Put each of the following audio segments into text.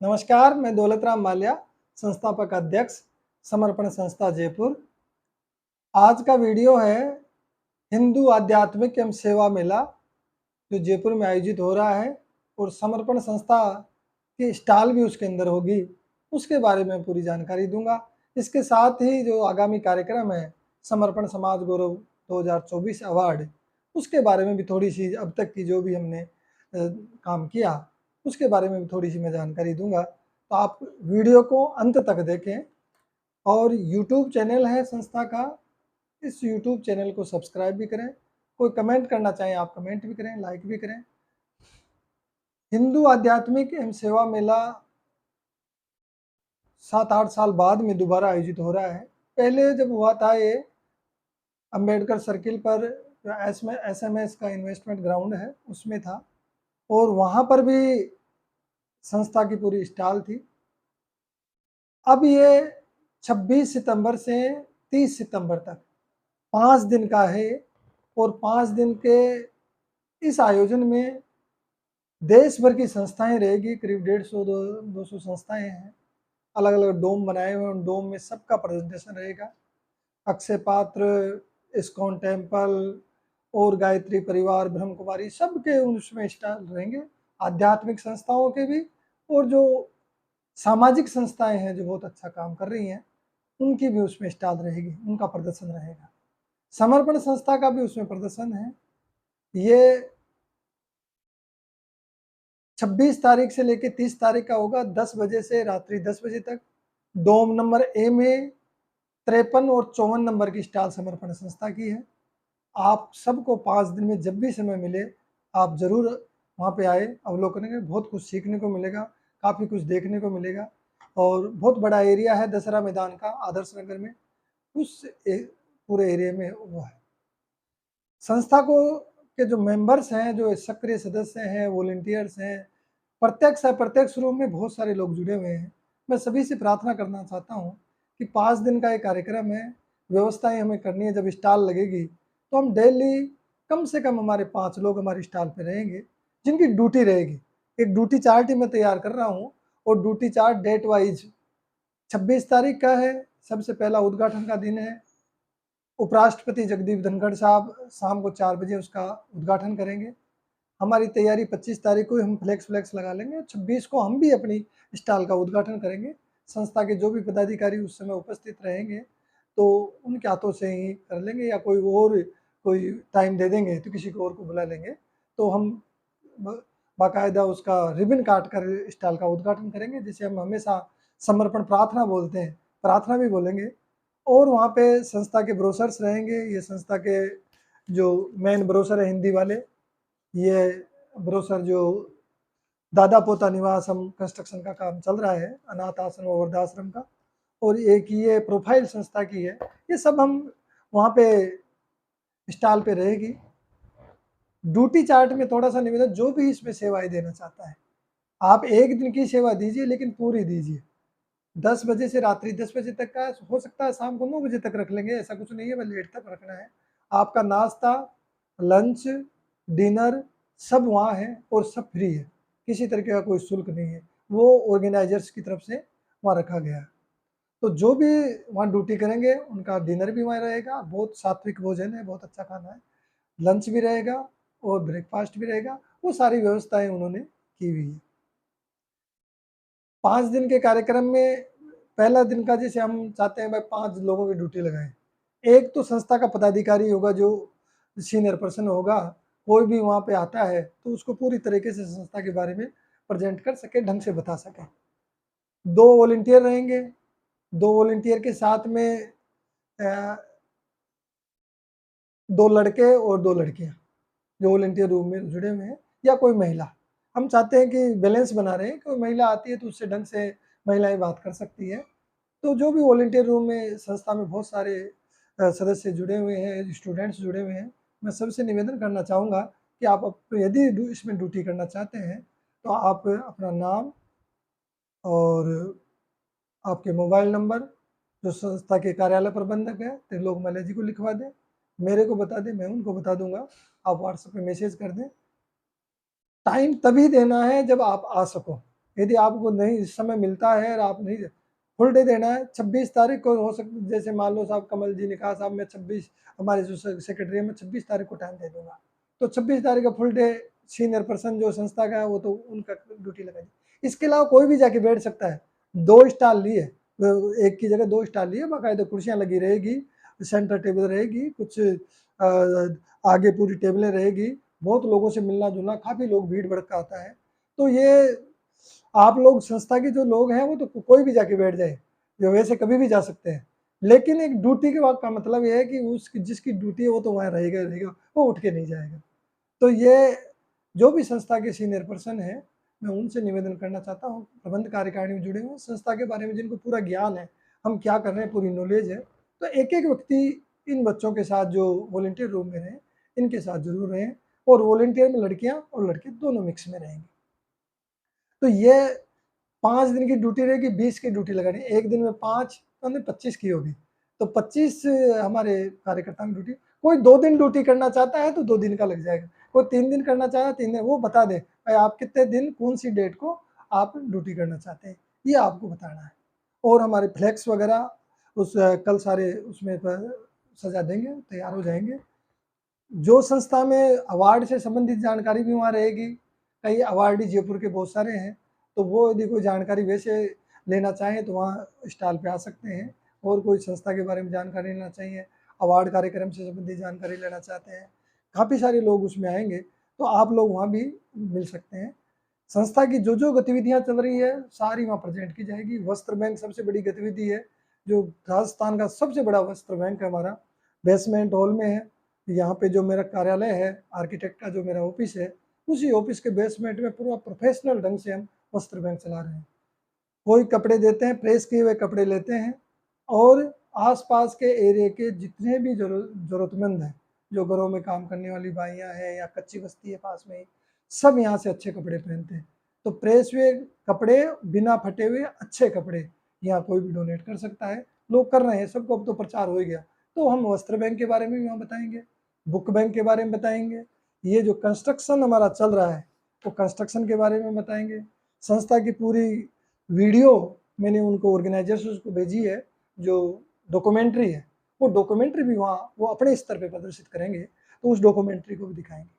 नमस्कार, मैं दौलत राम माल्या, संस्थापक अध्यक्ष, समर्पण संस्था जयपुर। आज का वीडियो है हिंदू आध्यात्मिक एवं सेवा मेला जो जयपुर में आयोजित हो रहा है और समर्पण संस्था की स्टॉल भी उसके अंदर होगी, उसके बारे में पूरी जानकारी दूंगा। इसके साथ ही जो आगामी कार्यक्रम है समर्पण समाज गौरव 2024 अवार्ड, उसके बारे में भी थोड़ी सी अब तक की जो भी हमने काम किया उसके बारे में भी थोड़ी सी मैं जानकारी दूंगा। तो आप वीडियो को अंत तक देखें और यूट्यूब चैनल है संस्था का, इस यूट्यूब चैनल को सब्सक्राइब भी करें। कोई कमेंट करना चाहें आप कमेंट भी करें, लाइक भी करें। हिंदू आध्यात्मिक एवं सेवा मेला 7-8 साल बाद में दोबारा आयोजित हो रहा है। पहले जब हुआ था ये अंबेडकर सर्किल पर SMS का इन्वेस्टमेंट ग्राउंड है उसमें था और वहाँ पर भी संस्था की पूरी स्टॉल थी। अब ये 26 सितंबर से 30 सितंबर तक 5 दिन का है और 5 दिन के इस आयोजन में देश भर की संस्थाएं रहेगी। करीब 150-200 संस्थाएं हैं, अलग अलग डोम बनाए हुए हैं। उन डोम में सबका प्रेजेंटेशन रहेगा। अक्षय पात्र, इस्कॉन टेम्पल और गायत्री परिवार, ब्रह्म कुमारी, सबके उसमें स्टॉल रहेंगे। आध्यात्मिक संस्थाओं के भी और जो सामाजिक संस्थाएं हैं जो बहुत अच्छा काम कर रही हैं उनकी भी उसमें स्टॉल रहेगी, उनका प्रदर्शन रहेगा। समर्पण संस्था का भी उसमें प्रदर्शन है। ये 26 तारीख से लेकर 30 तारीख का होगा, 10 बजे से रात्रि 10 बजे तक। डोम नंबर ए में 53 और 54 नंबर की स्टॉल समर्पण संस्था की है। आप सबको 5 दिन में जब भी समय मिले आप जरूर वहाँ पे आए, अवलोकन करें। बहुत कुछ सीखने को मिलेगा, काफ़ी कुछ देखने को मिलेगा और बहुत बड़ा एरिया है दशहरा मैदान का आदर्श नगर में, उस पूरे एरिया में वो है। संस्था को के जो मेंबर्स हैं, जो सक्रिय सदस्य हैं, वॉलंटियर्स हैं, प्रत्यक्ष अप्रत्यक्ष रूप में बहुत सारे लोग जुड़े हुए हैं। मैं सभी से प्रार्थना करना चाहता हूँ कि 5 दिन का एक कार्यक्रम है, व्यवस्थाएं हमें करनी है। जब स्टॉल लगेगी तो हम डेली कम से कम हमारे 5 लोग हमारी स्टॉल पे रहेंगे जिनकी ड्यूटी रहेगी। एक ड्यूटी चार्ट ही मैं तैयार कर रहा हूँ और ड्यूटी चार्ट डेट वाइज 26 तारीख का है, सबसे पहला उद्घाटन का दिन है। उपराष्ट्रपति जगदीप धनखड़ साहब शाम को 4 बजे उसका उद्घाटन करेंगे। हमारी तैयारी 25 तारीख को हम फ्लेक्स लगा लेंगे, 26 को हम भी अपनी स्टॉल का उद्घाटन करेंगे। संस्था के जो भी पदाधिकारी उस समय उपस्थित रहेंगे तो उनके हाथों से ही कर लेंगे, या कोई टाइम दे देंगे तो किसी को और को बुला लेंगे तो हम बाकायदा उसका रिबन काट कर स्टॉल का उद्घाटन करेंगे, जिसे हम हमेशा समर्पण प्रार्थना बोलते हैं, प्रार्थना भी बोलेंगे। और वहाँ पे संस्था के ब्रोशर्स रहेंगे। ये संस्था के जो मेन ब्रोशर है हिंदी वाले, ये ब्रोशर जो दादा पोता निवास हम कंस्ट्रक्शन का काम चल रहा है, अनाथ आश्रम और वृद्धाश्रम का, और एक ये प्रोफाइल संस्था की है, ये सब हम वहाँ पे स्टॉल पे रहेगी। ड्यूटी चार्ट में थोड़ा सा निवेदन, जो भी इसमें सेवाएं देना चाहता है आप एक दिन की सेवा दीजिए लेकिन पूरी दीजिए। 10 बजे से रात्रि 10 बजे तक का हो सकता है, शाम को 9 बजे तक रख लेंगे, ऐसा कुछ नहीं है, बस लेट तक रखना है। आपका नाश्ता, लंच, डिनर सब वहाँ है और सब फ्री है, किसी तरीके का कोई शुल्क नहीं है, वो ऑर्गेनाइजर्स की तरफ से वहाँ रखा गया है। तो जो भी वहाँ ड्यूटी करेंगे उनका डिनर भी वहाँ रहेगा, बहुत सात्विक भोजन है, बहुत अच्छा खाना है, लंच भी रहेगा और ब्रेकफास्ट भी रहेगा, वो सारी व्यवस्थाएं उन्होंने की हुई है। 5 दिन के कार्यक्रम में पहला दिन का जैसे हम चाहते हैं भाई 5 लोगों की ड्यूटी लगाएं। एक तो संस्था का पदाधिकारी होगा जो सीनियर पर्सन होगा, कोई भी वहाँ पे आता है तो उसको पूरी तरीके से संस्था के बारे में प्रेजेंट कर सके, ढंग से बता सके। 2 वॉलंटियर रहेंगे, 2 वॉलंटियर के साथ में 2 लड़के और 2 लड़कियाँ जो वॉलंटियर रूम में जुड़े हुए हैं, या कोई महिला। हम चाहते हैं कि बैलेंस बना रहे हैं, कोई महिला आती है तो उससे ढंग से महिलाएं बात कर सकती है। तो जो भी वॉलंटियर रूम में संस्था में बहुत सारे सदस्य जुड़े हुए हैं, स्टूडेंट्स जुड़े हुए हैं, मैं सबसे निवेदन करना चाहूँगा कि आप यदि इसमें ड्यूटी करना चाहते हैं तो आप अपना नाम और आपके मोबाइल नंबर जो संस्था के कार्यालय प्रबंधक है त्रिलोक मल्ले जी को लिखवा दें, मेरे को बता दें, मैं उनको बता दूंगा। आप व्हाट्सएप पे मैसेज कर दें। टाइम तभी देना है जब आप आ सको, यदि आपको नहीं इस समय मिलता है और आप नहीं, फुल डे देना है, 26 तारीख को हो सकता, जैसे मान लो साहब कमल जी ने कहा साहब मैं 26, हमारे जो सेक्रेटरी है मैं 26 तारीख को टाइम दे दूंगा, तो 26 तारीख का फुल डे सीनियर पर्सन जो संस्था का है वो तो उनका ड्यूटी लगाई। इसके अलावा कोई भी जाके बैठ सकता है। 2 स्टॉल लिए, एक की जगह 2 स्टॉल लिए, बाकायदा कुर्सियां लगी रहेगी, सेंटर टेबल रहेगी, कुछ आगे पूरी टेबलें रहेगी, बहुत लोगों से मिलना जुलना, काफ़ी लोग भीड़ भड़का आता है। तो ये आप लोग संस्था के जो लोग हैं वो तो कोई भी जाके बैठ जाए, जो वैसे कभी भी जा सकते हैं, लेकिन एक ड्यूटी के वक्त का मतलब ये है कि उसकी जिसकी ड्यूटी है वो तो वहाँ रहेगा रहेगा, वो उठ के नहीं जाएगा। तो ये जो भी संस्था के सीनियर पर्सन है, मैं उनसे निवेदन करना चाहता हूँ, प्रबंध कार्यकारिणी में जुड़े हुए संस्था के बारे में जिनको पूरा ज्ञान है, हम क्या कर रहे हैं पूरी नॉलेज है, तो एक एक व्यक्ति इन बच्चों के साथ जो वॉलेंटियर रूम में रहें, इनके साथ जरूर रहें, और वॉलेंटियर में लड़कियां और लड़के दोनों मिक्स में रहेंगे। तो ये 5 दिन की ड्यूटी रहेगी, 20 की ड्यूटी लगानी, एक दिन में 5 तो हमने 25 की होगी, तो 25 हमारे कार्यकर्ता की ड्यूटी। कोई 2 दिन ड्यूटी करना चाहता है तो 2 दिन का लग जाएगा, कोई 3 दिन करना चाहे 3 दिन, वो बता दे भाई आप कितने दिन कौन सी डेट को आप ड्यूटी करना चाहते हैं, ये आपको बताना है। और हमारे फ्लैक्स वगैरह उस कल सारे उसमें सजा देंगे, तैयार हो जाएंगे। जो संस्था में अवार्ड से संबंधित जानकारी भी वहाँ रहेगी, कई अवार्डी जयपुर के बहुत सारे हैं, तो वो यदि कोई जानकारी वैसे लेना चाहें तो वहाँ स्टॉल पे आ सकते हैं, और कोई संस्था के बारे में जानकारी लेना चाहिए, अवार्ड कार्यक्रम से संबंधित जानकारी लेना चाहते हैं, काफ़ी सारे लोग उसमें आएंगे, तो आप लोग वहाँ भी मिल सकते हैं। संस्था की जो जो गतिविधियाँ चल रही है सारी वहाँ प्रेजेंट की जाएगी। वस्त्र बैंक सबसे बड़ी गतिविधि है, जो राजस्थान का सबसे बड़ा वस्त्र बैंक है हमारा, बेसमेंट हॉल में है। यहाँ पे जो मेरा कार्यालय है, आर्किटेक्ट का जो मेरा ऑफिस है, उसी ऑफिस के बेसमेंट में पूरा प्रोफेशनल ढंग से हम वस्त्र बैंक चला रहे हैं। कोई कपड़े देते हैं, प्रेस किए हुए कपड़े लेते हैं, और आसपास के एरिया के जितने भी जरूरतमंद हैं, जो घरों में काम करने वाली बाइयाँ हैं या कच्ची बस्ती है पास में ही, सब यहाँ से अच्छे कपड़े पहनते हैं। तो प्रेस हुए कपड़े, बिना फटे हुए अच्छे कपड़े यहाँ कोई भी डोनेट कर सकता है, लोग कर रहे हैं, सबको अब तो प्रचार हो ही गया। तो हम वस्त्र बैंक के बारे में भी वहाँ बताएंगे, बुक बैंक के बारे में बताएंगे, ये जो कंस्ट्रक्शन हमारा चल रहा है वो कंस्ट्रक्शन के बारे में बताएंगे। संस्था की पूरी वीडियो मैंने उनको ऑर्गेनाइजर्स को भेजी है, जो डॉक्यूमेंट्री है, वो डॉक्यूमेंट्री भी वहाँ वो अपने स्तर पे प्रदर्शित करेंगे, तो उस डॉक्यूमेंट्री को भी दिखाएंगे।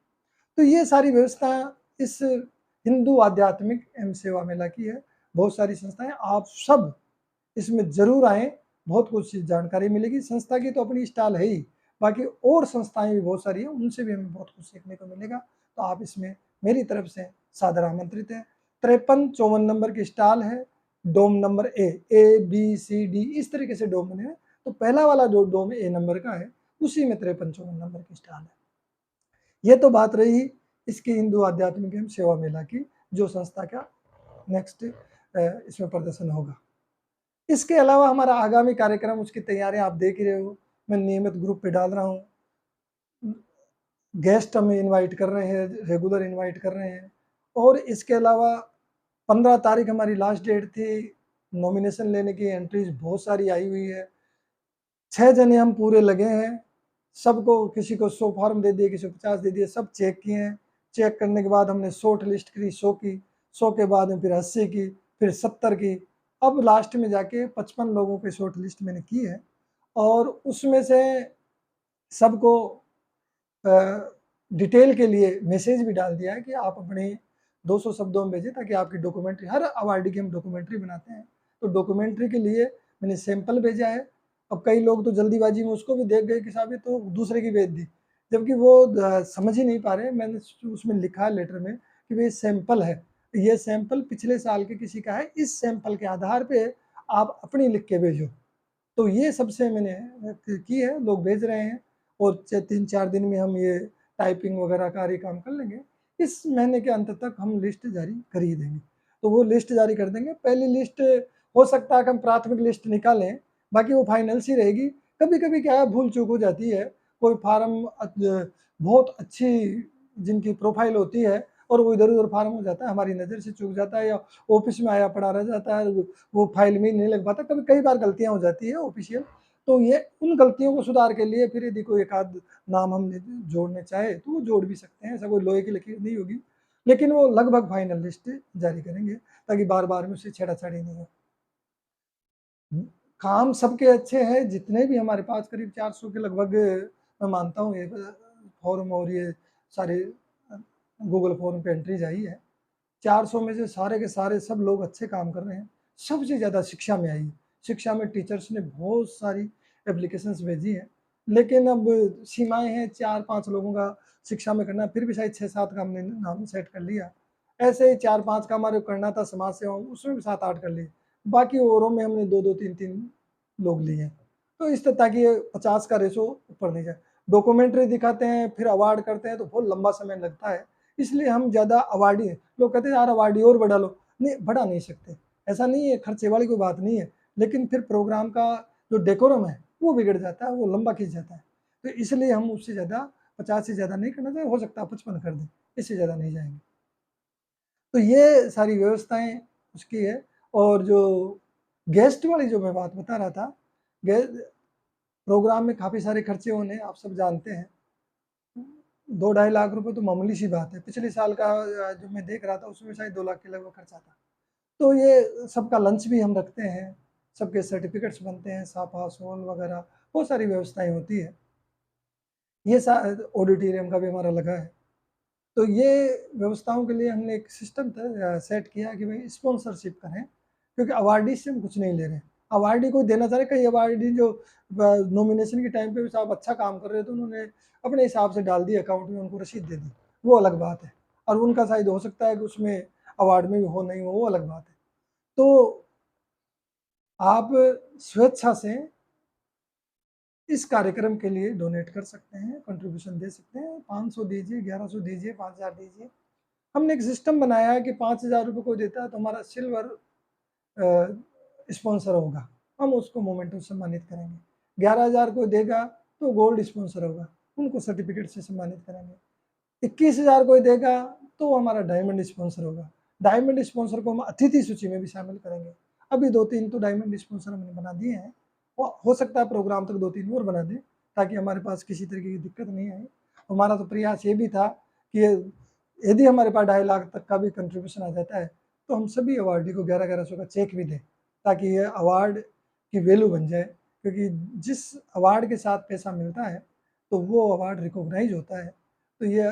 तो ये सारी व्यवस्था इस हिंदू आध्यात्मिक एवं सेवा मेला की है। बहुत सारी संस्थाएं, आप सब इसमें जरूर आए, बहुत कुछ जानकारी मिलेगी। संस्था की तो अपनी स्टॉल है ही, बाकी और संस्थाएं भी बहुत सारी हैं, उनसे भी हमें बहुत कुछ सीखने को मिलेगा। तो आप इसमें मेरी तरफ से सादर आमंत्रित हैं। 53-54 नंबर की स्टॉल है, डोम number A, B, C, D इस तरीके से डोम बने हैं, तो पहला वाला जो डोम A नंबर का है उसी में 53-54 नंबर की स्टॉल है। ये तो बात रही इसकी हिंदू आध्यात्मिक एवं सेवा मेला की, जो संस्था का नेक्स्ट इसमें प्रदर्शन होगा। इसके अलावा हमारा आगामी कार्यक्रम, उसकी तैयारियां आप देख ही रहे हो, मैं नियमित ग्रुप पे डाल रहा हूँ, गेस्ट हमें इनवाइट कर रहे हैं, रेगुलर इनवाइट कर रहे हैं। और इसके अलावा 15 तारीख हमारी लास्ट डेट थी नॉमिनेशन लेने की, एंट्रीज बहुत सारी आई हुई है, 6 जने हम पूरे लगे हैं, सबको किसी को 100 फॉर्म दे दिए, किसी को 50 दे दिए, सब चेक किए हैं। चेक करने के बाद हमने शॉर्ट लिस्ट करी 100 की, 100 के बाद में फिर 80 की, फिर 70 की, अब लास्ट में जाके 55 लोगों की शॉर्ट लिस्ट मैंने की है। और उसमें से सबको डिटेल के लिए मैसेज भी डाल दिया है कि आप अपने 200 शब्दों में भेजें, ताकि आपकी डॉक्यूमेंट्री, हर अवार्डी की हम डॉक्यूमेंट्री बनाते हैं, तो डॉक्यूमेंट्री के लिए मैंने सैंपल भेजा है। अब कई लोग तो जल्दीबाजी में उसको भी देख गए कि साहब ये तो दूसरे की भेज दी, जबकि वो समझ ही नहीं पा रहे। मैंने उसमें लिखा है लेटर में कि भाई सैंपल है, ये सैंपल पिछले साल के किसी का है, इस सैंपल के आधार पे आप अपनी लिख के भेजो। तो ये सबसे मैंने की है, लोग भेज रहे हैं, और 3-4 दिन में हम ये टाइपिंग वगैरह का ही काम कर लेंगे। इस महीने के अंत तक हम लिस्ट जारी कर ही देंगे, तो वो लिस्ट जारी कर देंगे। पहली लिस्ट हो सकता है कि हम प्राथमिक लिस्ट निकालें, बाकी वो फाइनल सी रहेगी। कभी कभी क्या है, भूल चूक हो जाती है, कोई फार्म बहुत अच्छी जिनकी प्रोफाइल होती है और वो इधर उधर फार्म हो जाता है, हमारी नज़र से चूक जाता है, या ऑफिस में आया पड़ा रह जाता है, वो फाइल में नहीं लग पाता, कभी कई बार गलतियां हो जाती है ऑफिशियल। तो ये उन गलतियों को सुधार के लिए फिर यदि कोई एक आध नाम हम जोड़ने चाहे तो वो जोड़ भी सकते हैं, ऐसा कोई लोहे की लकीर नहीं होगी। लेकिन वो लगभग फाइनल लिस्ट जारी करेंगे ताकि बार-बार में उससे छेड़ा-छाड़ी नहीं हो। काम सबके अच्छे हैं, जितने भी हमारे पास करीब 400 के लगभग मैं मानता हूँ ये फॉर्म और ये सारे गूगल फॉर्म पे एंट्रीज आई है। 400 में से सारे के सारे सब लोग अच्छे काम कर रहे हैं। सबसे ज़्यादा शिक्षा में आई है। शिक्षा में टीचर्स ने बहुत सारी एप्लीकेशंस भेजी हैं, लेकिन अब सीमाएँ हैं 4-5 लोगों का शिक्षा में करना, फिर भी शायद 6-7 का हमने नाम सेट कर लिया। ऐसे ही 4-5 का हमारे को करना था समाज सेवा, उसमें भी 7-8 कर लिए। बाकी औरों में हमने 2-2 3-3 लोग लिए हैं। तो इस ताकि ये 50 का रेशो ऊपर नहीं जाए। डॉक्यूमेंट्री दिखाते हैं, फिर अवार्ड करते हैं तो बहुत लंबा समय लगता है। इसलिए हम ज़्यादा अवार्डी लोग कहते हैं यार अवार्डी और बढ़ा लो, नहीं बढ़ा नहीं सकते। ऐसा नहीं है, खर्चे वाली कोई बात नहीं है, लेकिन फिर प्रोग्राम का जो डेकोरम है वो बिगड़ जाता है, वो लंबा खिंच जाता है। तो इसलिए हम उससे ज़्यादा 50 से ज़्यादा नहीं करना चाहिए, हो सकता है 55 कर दें, इससे ज़्यादा नहीं जाएँगे। तो ये सारी व्यवस्थाएँ उसकी है। और जो गेस्ट वाली जो मैं बात बता रहा था, गे प्रोग्राम में काफ़ी सारे खर्चे होने आप सब जानते हैं। 2 ढाई लाख रुपए तो मामूली सी बात है। पिछले साल का जो मैं देख रहा था उसमें शायद 2 लाख के लगभग खर्चा था। तो ये सबका लंच भी हम रखते हैं, सबके सर्टिफ़िकेट्स बनते हैं, साफा, सोल वगैरह बहुत सारी व्यवस्थाएँ होती है। ये ऑडिटोरियम का भी हमारा लगा है। तो ये व्यवस्थाओं के लिए हमने एक सिस्टम सेट किया कि भाई स्पॉन्सरशिप करें, क्योंकि अवार्डी से हम कुछ नहीं ले रहे। अवार्डी को देना चाह रहे, कई अवार्डी जो नॉमिनेशन के टाइम पे भी साहब अच्छा काम कर रहे थे, उन्होंने अपने हिसाब से डाल दी अकाउंट में, उनको रसीद दे दी, वो अलग बात है। और उनका शायद हो सकता है कि उसमें अवार्ड में भी हो नहीं हो, वो अलग बात है। तो आप स्वेच्छा से इस कार्यक्रम के लिए डोनेट कर सकते हैं, कंट्रीब्यूशन दे सकते हैं। 500 दीजिए, 1100 दीजिए, 5000 दीजिए। हमने एक सिस्टम बनाया है कि 5000 रुपये कोई देता है तो हमारा सिल्वर स्पॉन्सर होगा, हम उसको मोमेंटो से सम्मानित करेंगे। 11,000 कोई देगा तो गोल्ड स्पॉन्सर होगा, उनको सर्टिफिकेट से सम्मानित करेंगे। 21,000 कोई देगा तो हमारा डायमंड स्पॉन्सर होगा। डायमंड स्पॉन्सर को हम अतिथि सूची में भी शामिल करेंगे। अभी 2-3 तो डायमंड स्पॉन्सर हमने बना दिए हैं, हो सकता है प्रोग्राम तक 2-3 और बना दें ताकि हमारे पास किसी तरीके की दिक्कत नहीं आए। हमारा तो प्रयास ये भी था कि यदि हमारे पास 2.5 लाख तक का भी कंट्रीब्यूशन आ जाता है तो हम सभी अवार्डी को 11-1100 का चेक भी दें, ताकि ये अवार्ड की वैल्यू बन जाए। क्योंकि जिस अवार्ड के साथ पैसा मिलता है तो वो अवार्ड रिकॉग्नाइज होता है, तो ये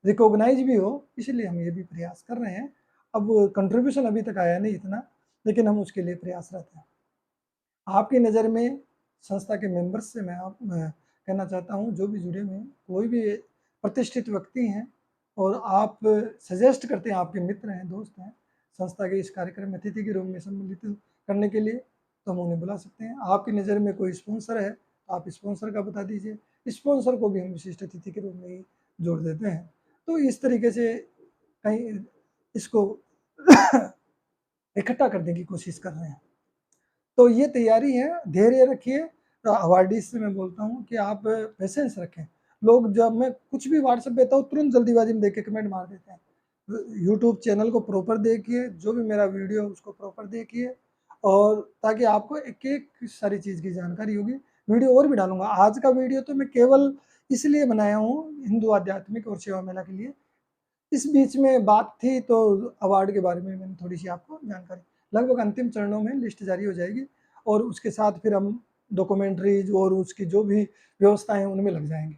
रिकॉग्नाइज भी हो, इसलिए हम ये भी प्रयास कर रहे हैं। अब कंट्रीब्यूशन अभी तक आया नहीं इतना, लेकिन हम उसके लिए प्रयासरत हैं। आपकी नज़र में संस्था के मेंबर्स से मैं कहना चाहता हूँ, जो भी जुड़े हुए हैं, कोई भी प्रतिष्ठित व्यक्ति हैं और आप सजेस्ट करते हैं, आपके मित्र हैं, दोस्त हैं, संस्था के इस कार्यक्रम में अतिथि के रूप में सम्मिलित करने के लिए, तो हम उन्हें बुला सकते हैं। आपकी नज़र में कोई स्पॉन्सर है तो आप स्पॉन्सर का बता दीजिए, स्पॉन्सर को भी हम विशिष्ट अतिथि के रूप में ही जोड़ देते हैं। तो इस तरीके से कहीं इसको इकट्ठा करने की कोशिश कर रहे हैं। तो ये तैयारी है, धैर्य रखिए। तो अवार्डीज से मैं बोलता हूँ कि आप पेशेंस रखें। लोग जब मैं कुछ भी व्हाट्सएप देता हूँ तुरंत जल्दीबाजी में देख के कमेंट मार देते हैं। यूट्यूब चैनल को प्रॉपर देखिए, जो भी मेरा वीडियो है उसको प्रॉपर देखिए, और ताकि आपको एक एक सारी चीज़ की जानकारी होगी। वीडियो और भी डालूंगा। आज का वीडियो तो मैं केवल इसलिए बनाया हूँ हिंदू आध्यात्मिक और सेवा मेला के लिए। इस बीच में बात थी तो अवार्ड के बारे में मैंने थोड़ी सी आपको जानकारी, लगभग अंतिम चरणों में लिस्ट जारी हो जाएगी और उसके साथ फिर हम डॉक्यूमेंट्रीज और उसकी जो भी व्यवस्थाएं हैं उनमें लग जाएंगे।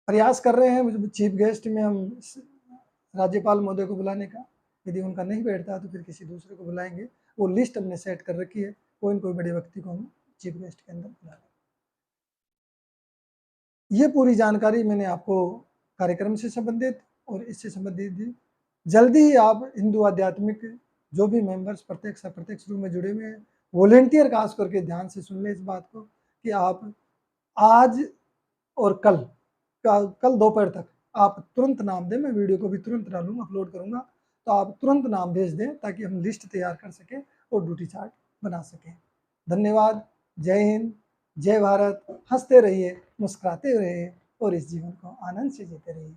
प्रयास कर रहे हैं चीफ गेस्ट में हम राज्यपाल महोदय को बुलाने का। यदि उनका नहीं बैठता तो फिर किसी दूसरे को बुलाएंगे। वो लिस्ट हमने सेट कर रखी है, कोई न कोई बड़े व्यक्ति को हम चीफ गेस्ट के अंदर बुला लेंगे। ये पूरी जानकारी मैंने आपको कार्यक्रम से संबंधित और इससे संबंधित दी। जल्दी ही आप हिंदू आध्यात्मिक जो भी मेंबर्स प्रत्यक्ष अप्रत्यक्ष रूप में जुड़े हुए हैं, वॉलेंटियर खास करके ध्यान से सुन लें इस बात को कि आप आज और कल दोपहर तक आप तुरंत नाम दें। मैं वीडियो को भी तुरंत डालूंगा, अपलोड करूंगा, तो आप तुरंत नाम भेज दें ताकि हम लिस्ट तैयार कर सकें और ड्यूटी चार्ट बना सकें। धन्यवाद। जय हिंद, जय भारत। हंसते रहिए, मुस्कुराते रहिए और इस जीवन को आनंद से जीते रहिए।